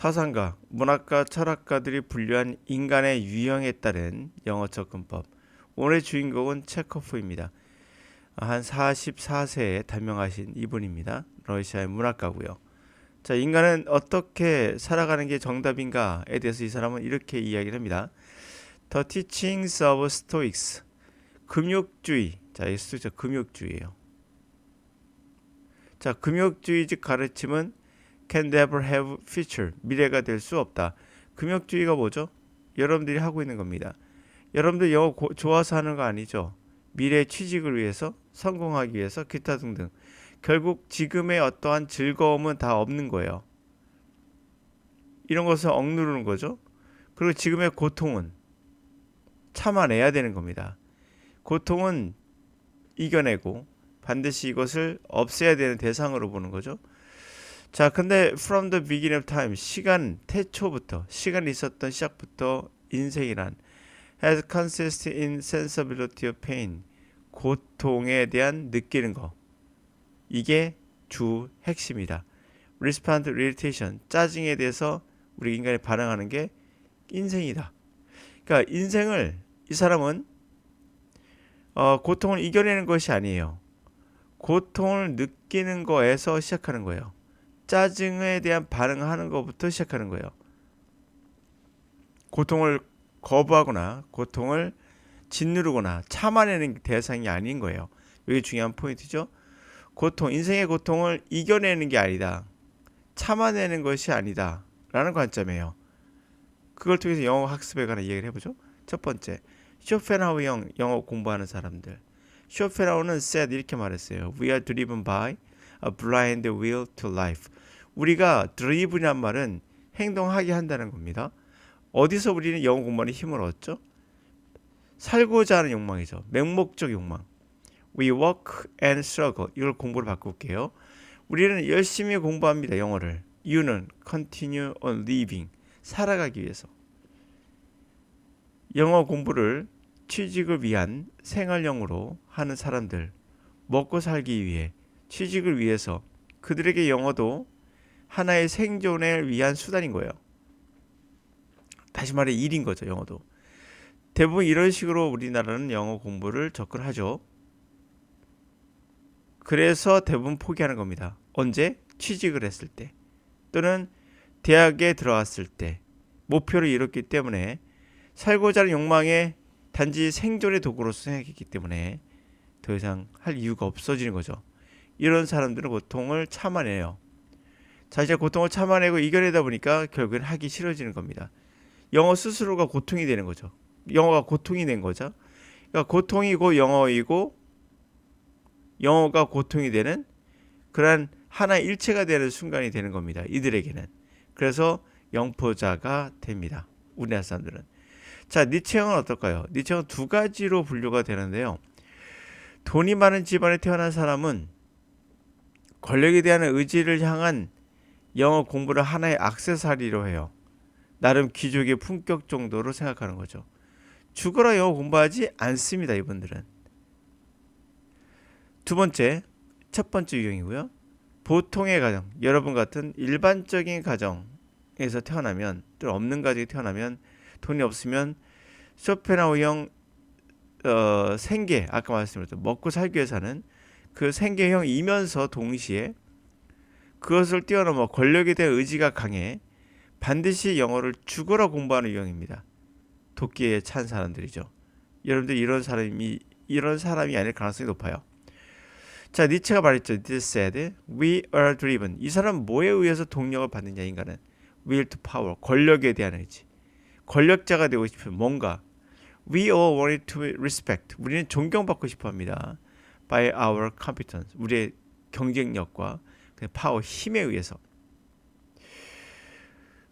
사상가, 문학가, 철학가들이 분류한 인간의 유형에 따른 영어 접근법. 오늘의 주인공은 체코프입니다. 한 44세에 단명하신 이분입니다. 러시아의 문학가고요. 자, 인간은 어떻게 살아가는 게 정답인가에 대해서 이 사람은 이렇게 이야기를 합니다. The Teachings of Stoics. 금욕주의. 자, 이 스토이크 금욕주의예요. 자, 금욕주의적 가르침은 can never have future. 미래가 될 수 없다. 금욕주의가 뭐죠? 여러분들이 하고 있는 겁니다. 여러분들 영어 좋아서 하는 거 아니죠? 미래 취직을 위해서, 성공하기 위해서, 기타 등등. 결국 지금의 어떠한 즐거움은 다 없는 거예요. 이런 것을 억누르는 거죠. 그리고 지금의 고통은 참아내야 되는 겁니다. 고통은 이겨내고 반드시 이것을 없애야 되는 대상으로 보는 거죠. 자, 근데 from the beginning of time, 시간 태초부터, 시간이 있었던 시작부터 인생이란 has consisted in sensibility of pain, 고통에 대한 느끼는 거. 이게 주 핵심이다. respond to irritation, 짜증에 대해서 우리 인간이 반응하는 게 인생이다. 그러니까 인생을 이 사람은 고통을 이겨내는 것이 아니에요. 고통을 느끼는 거에서 시작하는 거예요. 짜증에 대한 반응하는 것부터 시작하는 거예요. 고통을 거부하거나 고통을 짓누르거나 참아내는 대상이 아닌 거예요. 이게 중요한 포인트죠. 고통, 인생의 고통을 이겨내는 게 아니다. 참아내는 것이 아니다. 라는 관점이에요. 그걸 통해서 영어 학습에 관한 이야기를 해보죠. 첫 번째, 쇼펜하우형 영어 공부하는 사람들. 쇼펜하우는 said 이렇게 말했어요. We are driven by a blind will to life. 우리가 driven이란 말은 행동하게 한다는 겁니다. 어디서 우리는 영어 공부하는 힘을 얻죠? 살고자 하는 욕망이죠. 맹목적 욕망. We work and struggle. 이걸 공부를 바꿀게요. 우리는 열심히 공부합니다. 영어를. You는 continue on living. 살아가기 위해서. 영어 공부를 취직을 위한 생활용으로 하는 사람들. 먹고 살기 위해, 취직을 위해서 그들에게 영어도 하나의 생존을 위한 수단인 거예요. 다시 말해 일인 거죠. 영어도. 대부분 이런 식으로 우리나라는 영어 공부를 접근하죠. 그래서 대부분 포기하는 겁니다. 언제? 취직을 했을 때 또는 대학에 들어갔을 때 목표를 이뤘기 때문에 살고자 하는 욕망에 단지 생존의 도구로서 생각했기 때문에 더 이상 할 이유가 없어지는 거죠. 이런 사람들은 고통을 참아내요. 자신의 고통을 참아내고 이겨내다 보니까 결국엔 하기 싫어지는 겁니다. 영어 스스로가 고통이 되는 거죠. 영어가 고통이 된 거죠. 그러니까 고통이고 영어이고 영어가 고통이 되는 그러한 하나의 일체가 되는 순간이 되는 겁니다. 이들에게는. 그래서 영포자가 됩니다. 우리나라 사람들은. 자, 니체형은 어떨까요? 니체형은 두 가지로 분류가 되는데요. 돈이 많은 집안에 태어난 사람은 권력에 대한 의지를 향한 영어 공부를 하나의 액세서리로 해요. 나름 귀족의 품격 정도로 생각하는 거죠. 죽어라 영어 공부하지 않습니다. 이분들은. 두 번째, 첫 번째 유형이고요. 보통의 가정, 여러분 같은 일반적인 가정에서 태어나면 또 없는 가정에 태어나면 돈이 없으면 쇼펜하우형 생계, 아까 말씀드렸던 먹고 살기 위해 사는 그 생계형이면서 동시에 그것을 뛰어넘어 권력에 대한 의지가 강해 반드시 영어를 죽어라 공부하는 유형입니다. 도끼에 찬 사람들이죠. 여러분들 이런 사람이 아닐 가능성이 높아요. 자, 니체가 말했죠. This said, we are driven. 이 사람은 뭐에 의해서 동력을 받느냐, 인간은. Will to power. 권력에 대한 의지. 권력자가 되고 싶은 뭔가. We all wanted to respect. 우리는 존경받고 싶어 합니다. By our competence. 우리의 경쟁력과 파워, 힘에 의해서.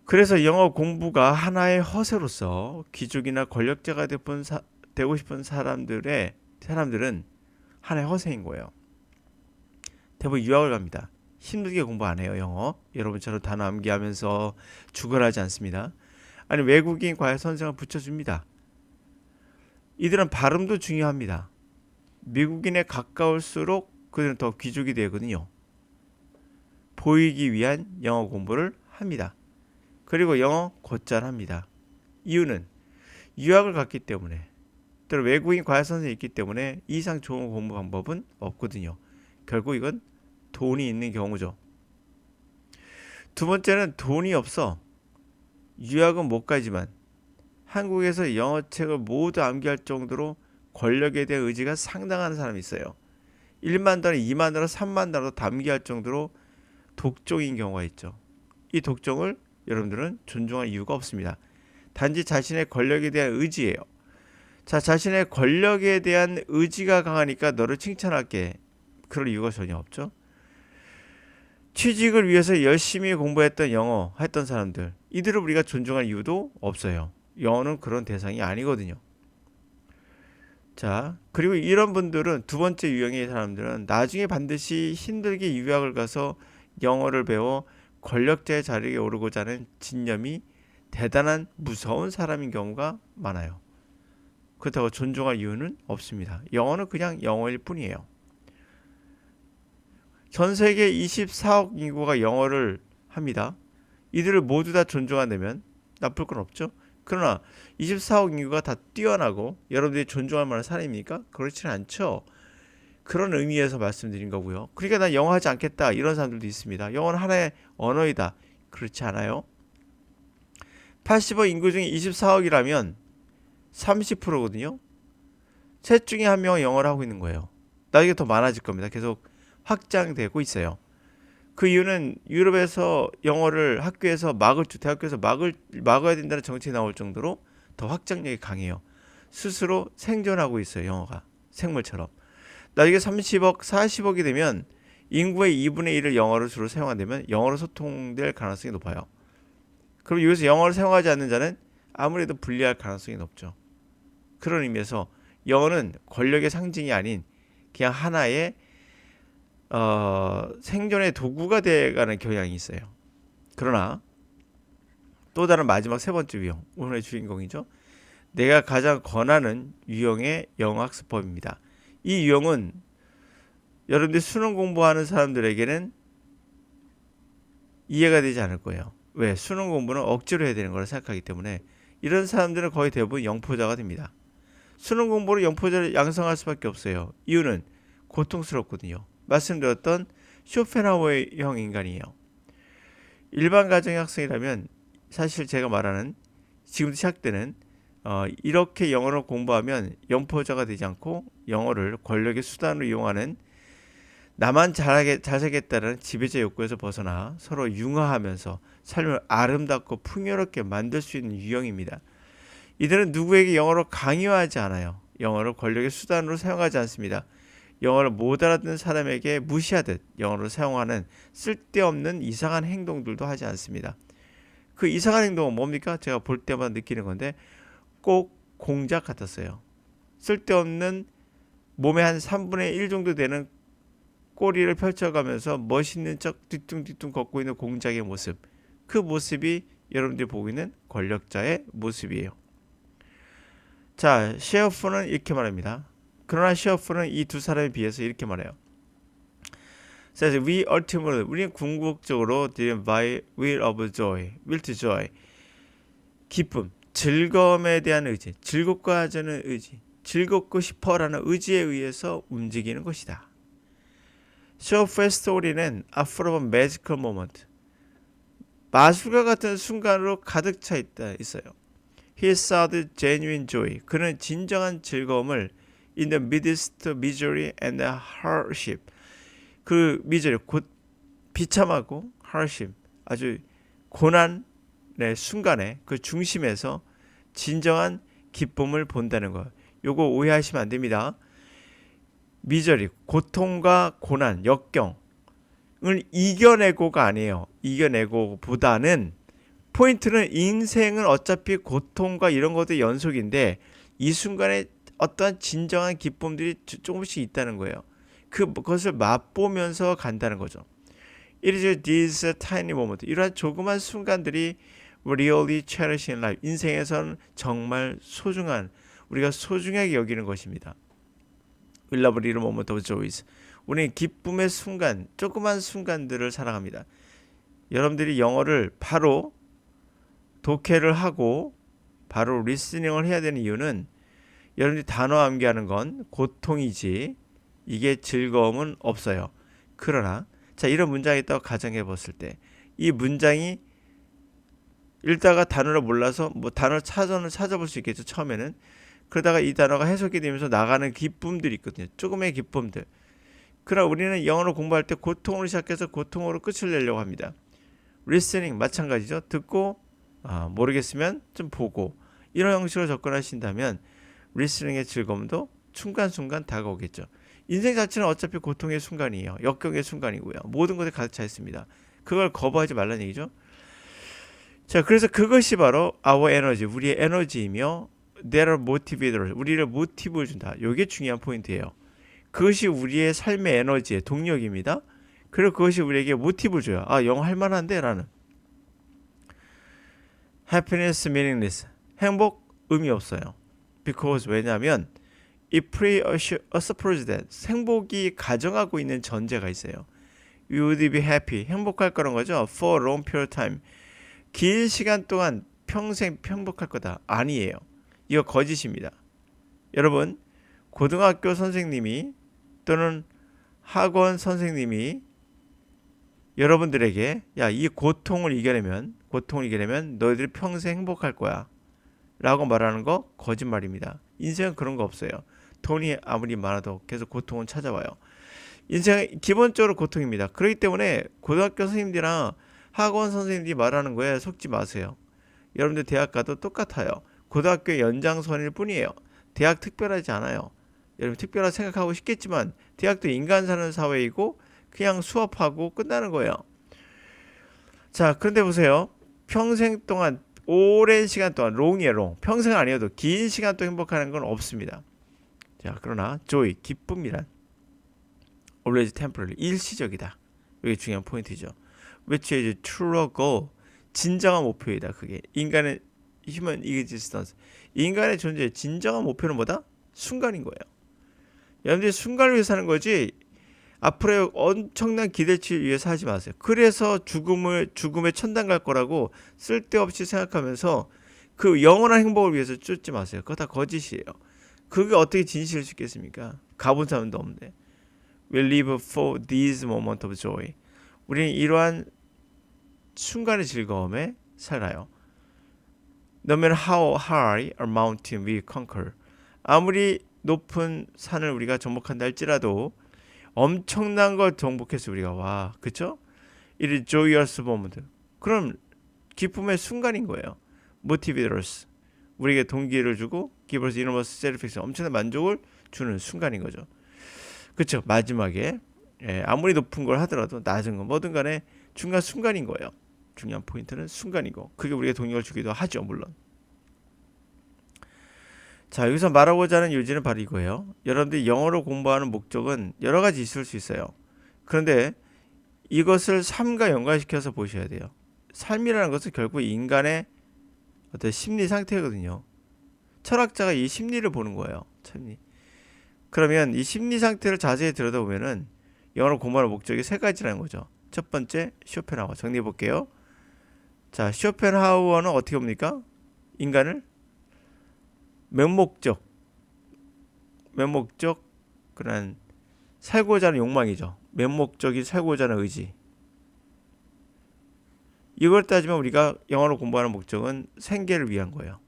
그래서 영어 공부가 하나의 허세로서 귀족이나 권력자가 되고 싶은 사람들은 하나의 허세인 거예요. 대부분 유학을 갑니다. 힘들게 공부 안 해요, 영어. 여러분처럼 단어 암기하면서 죽어라지 않습니다. 아니, 외국인 과외 선생을 붙여줍니다. 이들은 발음도 중요합니다. 미국인에 가까울수록 그들은 더 귀족이 되거든요. 보이기 위한 영어 공부를 합니다. 그리고 영어 곧잘 합니다. 이유는 유학을 갔기 때문에, 또 외국인 과외 선생님이 있기 때문에 이 이상 좋은 공부 방법은 없거든요. 결국 이건 돈이 있는 경우죠. 두 번째는 돈이 없어 유학은 못 가지만 한국에서 영어책을 모두 암기할 정도로 권력에 대한 의지가 상당한 사람이 있어요. 1만 단어, 2만 단어, 3만 단어도 암기할 정도로 독종인 경우가 있죠. 이 독종을 여러분들은 존중할 이유가 없습니다. 단지 자신의 권력에 대한 의지예요. 자, 자신의 권력에 대한 의지가 강하니까 너를 칭찬할게. 그럴 이유가 전혀 없죠. 취직을 위해서 열심히 공부했던 영어 했던 사람들, 이들을 우리가 존중할 이유도 없어요. 영어는 그런 대상이 아니거든요. 자, 그리고 이런 분들은, 두 번째 유형의 사람들은 나중에 반드시 힘들게 유학을 가서 영어를 배워 권력자의 자리에 오르고자 하는 진념이 대단한 무서운 사람인 경우가 많아요. 그렇다고 존중할 이유는 없습니다. 영어는 그냥 영어일 뿐이에요. 전 세계 24억 인구가 영어를 합니다. 이들을 모두 다 존중한다면 나쁠 건 없죠. 그러나 24억 인구가 다 뛰어나고 여러분들이 존중할 만한 사람입니까? 그렇지는 않죠. 그런 의미에서 말씀드린 거고요. 그러니까 난 영어 하지 않겠다 이런 사람들도 있습니다. 영어는 하나의 언어이다. 그렇지 않아요. 80억 인구 중에 24억이라면 30%거든요. 셋 중에 한 명은 영어를 하고 있는 거예요. 나중에 더 많아질 겁니다. 계속 확장되고 있어요. 그 이유는 유럽에서 영어를 학교에서 대학교에서 막아야 된다는 정책이 나올 정도로 더 확장력이 강해요. 스스로 생존하고 있어요. 영어가 생물처럼. 나중에 30억, 40억이 되면 인구의 2분의 1을 영어를 주로 사용한다면 영어로 소통될 가능성이 높아요. 그럼 여기서 영어를 사용하지 않는 자는 아무래도 불리할 가능성이 높죠. 그런 의미에서 영어는 권력의 상징이 아닌 그냥 하나의 생존의 도구가 돼가는 경향이 있어요. 그러나 또 다른 마지막 세 번째 유형, 오늘의 주인공이죠. 내가 가장 권하는 유형의 영어 학습법입니다. 이 유형은 여러분들 수능 공부하는 사람들에게는 이해가 되지 않을 거예요. 왜? 수능 공부는 억지로 해야 되는 거라 생각하기 때문에 이런 사람들은 거의 대부분 영포자가 됩니다. 수능 공부로 영포자를 양성할 수밖에 없어요. 이유는 고통스럽거든요. 말씀드렸던 쇼펜하우어형 인간이에요. 일반 가정의 학생이라면 사실 제가 말하는 지금부터 시작되는 이렇게 영어를 공부하면 영포자가 되지 않고 영어를 권력의 수단으로 이용하는 나만 잘 살겠다는 지배자 욕구에서 벗어나 서로 융화하면서 삶을 아름답고 풍요롭게 만들 수 있는 유형입니다. 이들은 누구에게 영어를 강요하지 않아요. 영어를 권력의 수단으로 사용하지 않습니다. 영어를 못 알아듣는 사람에게 무시하듯 영어를 사용하는 쓸데없는 이상한 행동들도 하지 않습니다. 그 이상한 행동은 뭡니까? 제가 볼 때마다 느끼는 건데 꼭 공작 같았어요. 쓸데없는 몸의 한 3분의 1 정도 되는 꼬리를 펼쳐가면서 멋있는 척 뒤뚱뒤뚱 걷고 있는 공작의 모습. 그 모습이 여러분들이 보고 있는 권력자의 모습이에요. 자, 셰어프는 이렇게 말합니다. 그러나 셰어프는 이 두 사람에 비해서 이렇게 말해요. says we ultimately, 우리는 궁극적으로 driven by will of joy, will to joy, 기쁨, 즐거움에 대한 의지, 즐겁고 하자는 의지, 즐겁고 싶어라는 의지에 의해서 움직이는 것이다. 셰어프의 스토리는 a full of magical moment, 마술과 같은 순간으로 가득 차 있어요. He saw the genuine joy, 그는 진정한 즐거움을 in the midst of misery and hardship, 그 미저리 곧 비참하고 hardship, 아주 고난의 순간에 그 중심에서 진정한 기쁨을 본다는 거. 요거 오해하시면 안 됩니다. 미저리, 고통과 고난, 역경을 이겨내고가 아니에요. 이겨내고보다는 포인트는 인생은 어차피 고통과 이런 것들의 연속인데 이 순간에 어떠한 진정한 기쁨들이 조금씩 있다는 거예요. 그것을 맛보면서 간다는 거죠. It is these tiny moments, 이러한 조그만 순간들이 really cherish in life, 인생에서는 정말 소중한, 우리가 소중하게 여기는 것입니다. We love little moment of joys, 우리는 기쁨의 순간, 조그만 순간들을 사랑합니다. 여러분들이 영어를 바로 독해를 하고 바로 리스닝을 해야 되는 이유는 여러분들이 단어 암기하는 건 고통이지 이게 즐거움은 없어요. 그러나 자, 이런 문장이 있다고 가정해 봤을 때 이 문장이 읽다가 단어를 몰라서 뭐 단어 찾아는 찾아볼 수 있겠죠. 처음에는. 그러다가 이 단어가 해석이 되면서 나가는 기쁨들이 있거든요. 조금의 기쁨들. 그러나 우리는 영어를 공부할 때 고통으로 시작해서 고통으로 끝을 내려고 합니다. 리스닝 마찬가지죠. 듣고 모르겠으면 좀 보고 이런 형식으로 접근하신다면 리스닝의 즐거움도 순간순간 다가오겠죠. 인생 자체는 어차피 고통의 순간이에요. 역경의 순간이고요. 모든 것에 가득 차 있습니다. 그걸 거부하지 말라는 얘기죠. 자, 그래서 그것이 바로 our energy, 우리의 에너지이며 their motivators, 우리를 모티브를 준다. 이게 중요한 포인트예요. 그것이 우리의 삶의 에너지의 동력입니다. 그리고 그것이 우리에게 모티브를 줘요. 영어 할만한데? 라는. happiness meaningless, 행복 의미 없어요. because 왜냐하면 it presupposes that, 행복이 가정하고 있는 전제가 있어요. You would be happy, 행복할 거란 거죠. for a long period of time, 긴 시간 동안 평생 행복할 거다. 아니에요. 이거 거짓입니다. 여러분, 고등학교 선생님이 또는 학원 선생님이 여러분들에게 이 고통을 이겨내면 너희들이 평생 행복할 거야 라고 말하는 거 거짓말입니다. 인생은 그런 거 없어요. 돈이 아무리 많아도 계속 고통은 찾아와요. 인생은 기본적으로 고통입니다. 그렇기 때문에 고등학교 선생님들이나 학원 선생님들이 말하는 거에 속지 마세요. 여러분들 대학 가도 똑같아요. 고등학교의 연장선일 뿐이에요. 대학 특별하지 않아요. 여러분 특별하게 생각하고 싶겠지만 대학도 인간 사는 사회이고 그냥 수업하고 끝나는 거예요. 자, 그런데 보세요. 평생 동안 오랜 시간 동안 롱이에요. 롱. 평생 아니어도 긴 시간 동안 행복하는 건 없습니다. 자, 그러나 joy, 기쁨이란 always temporary, 일시적이다. 이게 중요한 포인트죠. which is true goal, 진정한 목표이다. 그게 인간의 human existence, 인간의 존재의 진정한 목표는 뭐다? 순간인 거예요. 여러분들이 순간을 위해 사는 거지 앞으로의 엄청난 기대치를 위해서 하지 마세요. 그래서 죽음의 천당 갈 거라고 쓸데없이 생각하면서 그 영원한 행복을 위해서 쫓지 마세요. 그거 다 거짓이에요. 그게 어떻게 진실일 수 있겠습니까? 가본 사람도 없는데. We live for these moments of joy. 우리는 이러한 순간의 즐거움에 살아요. No matter how high a mountain we conquer. 아무리 높은 산을 우리가 정복한다 할지라도 엄청난 걸 정복해서 우리가 그쵸? It is joyous moment. 그럼 기쁨의 순간인 거예요. Motivators, 우리에게 동기를 주고 give us enormous satisfaction, 엄청난 만족을 주는 순간인 거죠. 그쵸? 마지막에 아무리 높은 걸 하더라도 낮은 건 뭐든 간에 중간 순간인 거예요. 중요한 포인트는 순간이고 그게 우리에게 동력을 주기도 하죠. 물론. 자, 여기서 말하고자 하는 요지는 바로 이거예요. 여러분들이 영어를 공부하는 목적은 여러 가지 있을 수 있어요. 그런데 이것을 삶과 연관시켜서 보셔야 돼요. 삶이라는 것은 결국 인간의 어떤 심리 상태거든요. 철학자가 이 심리를 보는 거예요. 심리. 그러면 이 심리 상태를 자세히 들여다보면은 영어를 공부하는 목적이 세 가지라는 거죠. 첫 번째, 쇼펜하우어. 정리해 볼게요. 자, 쇼펜하우어는 어떻게 봅니까? 인간을 맹목적 그런 살고자 하는 욕망이죠. 맹목적인 살고자 하는 의지. 이걸 따지면 우리가 영어를 공부하는 목적은 생계를 위한 거예요.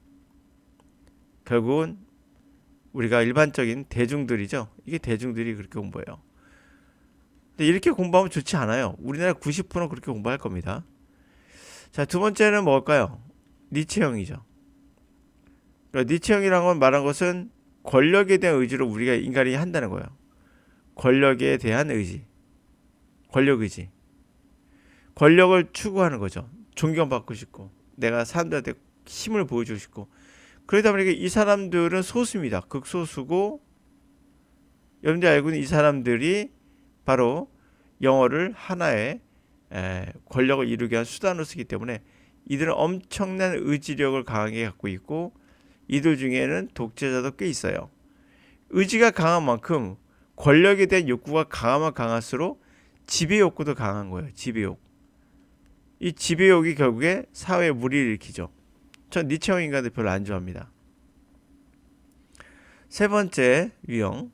결국은 우리가 일반적인 대중들이죠. 이게 대중들이 그렇게 공부해요. 근데 이렇게 공부하면 좋지 않아요. 우리나라 90%는 그렇게 공부할 겁니다. 자, 두 번째는 뭘까요? 니체형이죠. 그러니까 니체형이라는 건 말한 것은 권력에 대한 의지로 우리가 인간이 한다는 거예요. 권력에 대한 의지. 권력 의지. 권력을 추구하는 거죠. 존경받고 싶고 내가 사람들한테 힘을 보여주고 싶고 그러다 보니까 이 사람들은 소수입니다. 극소수고 여러분들이 알고 있는 이 사람들이 바로 영어를 하나의 권력을 이루기 위한 수단으로 쓰기 때문에 이들은 엄청난 의지력을 강하게 갖고 있고 이들 중에는 독재자도 꽤 있어요. 의지가 강한 만큼 권력에 대한 욕구가 강하면 강할수록 지배 욕구도 강한 거예요. 지배욕. 이 지배욕이 결국에 사회에 무리를 일으키죠. 전 니체형 인간들 별로 안 좋아합니다. 세 번째 유형.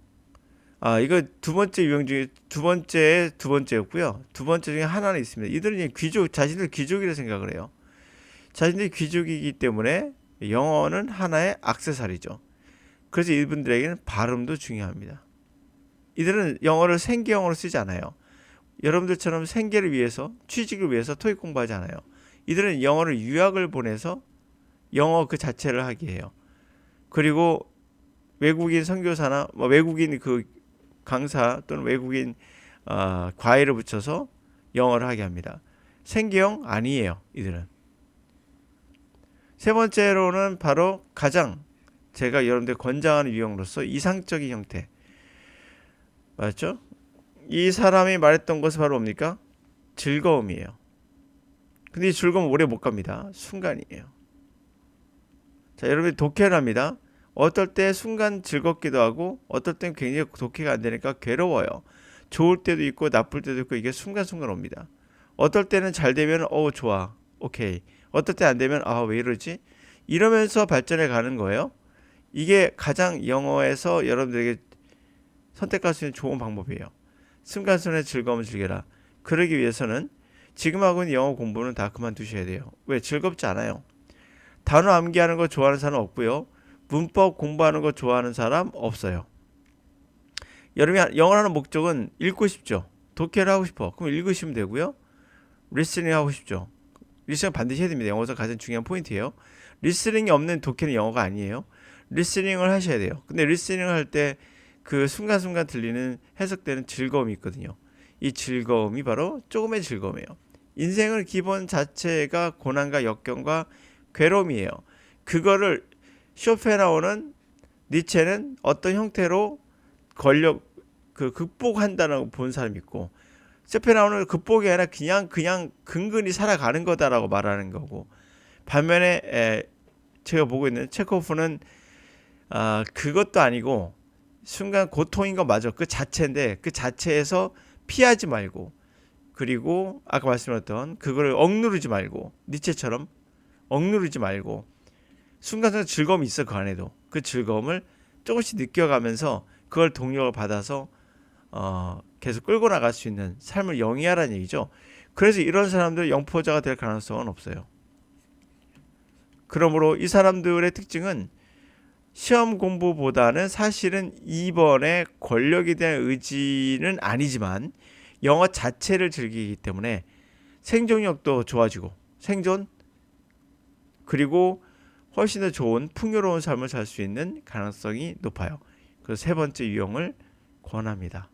이거 두 번째 유형 중에 두 번째였고요. 두 번째 중에 하나는 있습니다. 이들은 이제 자신들 귀족이라 생각을 해요. 자신들이 귀족이기 때문에 영어는 하나의 액세서리죠. 그래서 이분들에게는 발음도 중요합니다. 이들은 영어를 생계영어로 쓰지 않아요. 여러분들처럼 생계를 위해서, 취직을 위해서 토익 공부하지 않아요. 이들은 영어를 유학을 보내서 영어 그 자체를 하게 해요. 그리고 외국인 선교사나 외국인 그 강사 또는 외국인 과외를 붙여서 영어를 하게 합니다. 생계형 아니에요, 이들은. 세 번째로는 바로 가장 제가 여러분들 권장하는 유형으로서 이상적인 형태. 맞죠? 이 사람이 말했던 것은 바로 뭡니까? 즐거움이에요. 근데 이 즐거움은 오래 못 갑니다. 순간이에요. 자, 여러분이 독해를 합니다. 어떨 때 순간 즐겁기도 하고 어떨 땐 굉장히 독해가 안 되니까 괴로워요. 좋을 때도 있고 나쁠 때도 있고 이게 순간순간 옵니다. 어떨 때는 잘 되면 좋아. 오케이. 어떨 때 안 되면 왜 이러지? 이러면서 발전해 가는 거예요. 이게 가장 영어에서 여러분들에게 선택할 수 있는 좋은 방법이에요. 순간순간의 즐거움을 즐겨라. 그러기 위해서는 지금 하고 있는 영어 공부는 다 그만두셔야 돼요. 왜? 즐겁지 않아요. 단어 암기하는 거 좋아하는 사람 없고요. 문법 공부하는 거 좋아하는 사람 없어요. 여러분이 영어를 하는 목적은 읽고 싶죠. 독해를 하고 싶어. 그럼 읽으시면 되고요. 리스닝 하고 싶죠. 리스닝 반드시 해야 됩니다. 영어에서 가장 중요한 포인트예요. 리스닝이 없는 독해는 영어가 아니에요. 리스닝을 하셔야 돼요. 근데 리스닝을 할 때 그 순간순간 들리는 해석되는 즐거움이 있거든요. 이 즐거움이 바로 조금의 즐거움이에요. 인생의 기본 자체가 고난과 역경과 괴로움이에요. 그거를 쇼펜하우어는 니체는 어떤 형태로 극복한다라고 본 사람이 있고, 쇼펜하우어는 극복이 아니라 그냥 근근히 살아가는 거다라고 말하는 거고, 반면에 제가 보고 있는 체코프는 그것도 아니고 순간 고통인 거 맞아. 그 자체인데 그 자체에서 피하지 말고, 그리고 아까 말씀드렸던 그거를 억누르지 말고, 니체처럼 억누르지 말고 순간순간 즐거움이 있어. 그 안에도 그 즐거움을 조금씩 느껴가면서 그걸 동력을 받아서 계속 끌고 나갈 수 있는 삶을 영위하라는 얘기죠. 그래서 이런 사람들 영포자가 될 가능성은 없어요. 그러므로 이 사람들의 특징은 시험 공부보다는 사실은 이번에 권력에 대한 의지는 아니지만 영어 자체를 즐기기 때문에 생존력도 좋아지고 생존, 그리고 훨씬 더 좋은 풍요로운 삶을 살 수 있는 가능성이 높아요. 그래서 세 번째 유형을 권합니다.